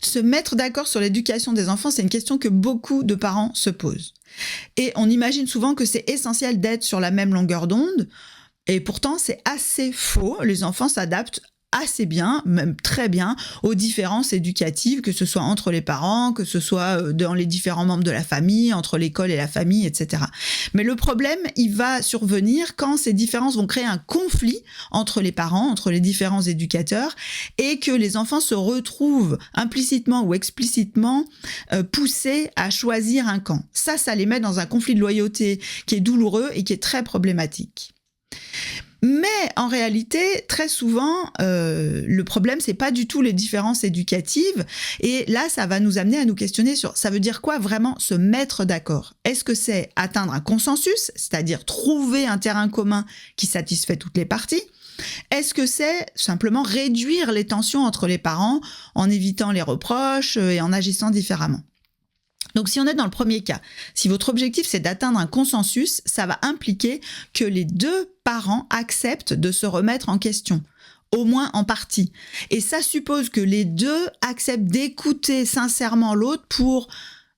Se mettre d'accord sur l'éducation des enfants, c'est une question que beaucoup de parents se posent. Et on imagine souvent que c'est essentiel d'être sur la même longueur d'onde. Et pourtant, c'est assez faux. Les enfants s'adaptent assez bien, même très bien, aux différences éducatives, que ce soit entre les parents, que ce soit dans les différents membres de la famille, entre l'école et la famille, etc. Mais le problème, il va survenir quand ces différences vont créer un conflit entre les parents, entre les différents éducateurs, et que les enfants se retrouvent implicitement ou explicitement poussés à choisir un camp. Ça les met dans un conflit de loyauté qui est douloureux et qui est très problématique. Mais en réalité, très souvent, le problème, c'est pas du tout les différences éducatives. Et là, ça va nous amener à nous questionner sur ça veut dire quoi vraiment se mettre d'accord. Est-ce que c'est atteindre un consensus, c'est-à-dire trouver un terrain commun qui satisfait toutes les parties ? Est-ce que c'est simplement réduire les tensions entre les parents en évitant les reproches et en agissant différemment ? Donc, si on est dans le premier cas, si votre objectif c'est d'atteindre un consensus, ça va impliquer que les deux parents acceptent de se remettre en question, au moins en partie. Et ça suppose que les deux acceptent d'écouter sincèrement l'autre pour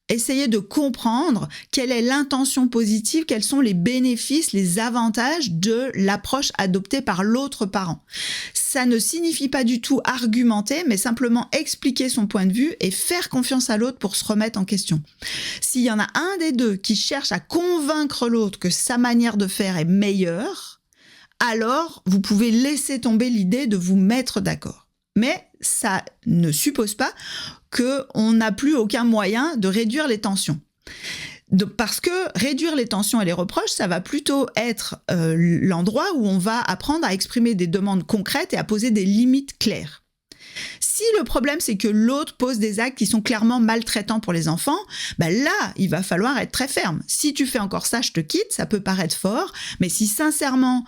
essayer de comprendre quelle est l'intention positive, quels sont les bénéfices, les avantages de l'approche adoptée par l'autre parent. Ça ne signifie pas du tout argumenter, mais simplement expliquer son point de vue et faire confiance à l'autre pour se remettre en question. S'il y en a un des deux qui cherche à convaincre l'autre que sa manière de faire est meilleure, alors vous pouvez laisser tomber l'idée de vous mettre d'accord. Mais ça ne suppose pas qu'on n'a plus aucun moyen de réduire les tensions. Parce que réduire les tensions et les reproches, ça va plutôt être l'endroit où on va apprendre à exprimer des demandes concrètes et à poser des limites claires. Si le problème, c'est que l'autre pose des actes qui sont clairement maltraitants pour les enfants, là, il va falloir être très ferme. Si tu fais encore ça, je te quitte, ça peut paraître fort, mais si sincèrement,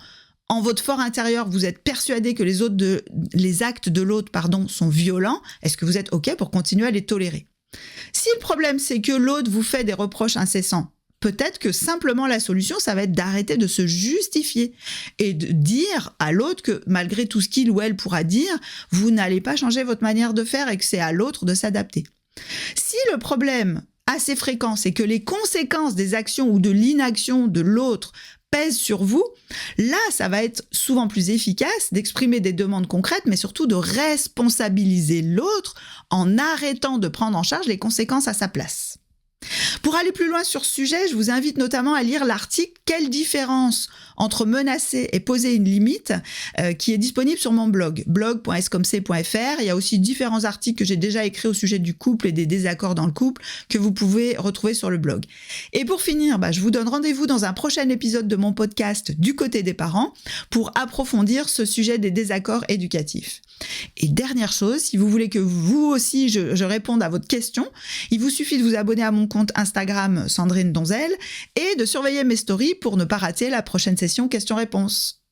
en votre fort intérieur, vous êtes persuadé que les actes de l'autre sont violents, est-ce que vous êtes OK pour continuer à les tolérer ? Si le problème, c'est que l'autre vous fait des reproches incessants, peut-être que simplement la solution, ça va être d'arrêter de se justifier et de dire à l'autre que malgré tout ce qu'il ou elle pourra dire, vous n'allez pas changer votre manière de faire et que c'est à l'autre de s'adapter. Si le problème assez fréquent, c'est que les conséquences des actions ou de l'inaction de l'autre pèse sur vous, là, ça va être souvent plus efficace d'exprimer des demandes concrètes, mais surtout de responsabiliser l'autre en arrêtant de prendre en charge les conséquences à sa place. Pour aller plus loin sur ce sujet, je vous invite notamment à lire l'article « Quelle différence entre menacer et poser une limite » qui est disponible sur mon blog, blog.scomc.fr. Il y a aussi différents articles que j'ai déjà écrits au sujet du couple et des désaccords dans le couple que vous pouvez retrouver sur le blog. Et pour finir, je vous donne rendez-vous dans un prochain épisode de mon podcast « Du côté des parents » pour approfondir ce sujet des désaccords éducatifs. Et dernière chose, si vous voulez que vous aussi je réponde à votre question, il vous suffit de vous abonner à mon compte Instagram Sandrine Donzel et de surveiller mes stories pour ne pas rater la prochaine session questions-réponses.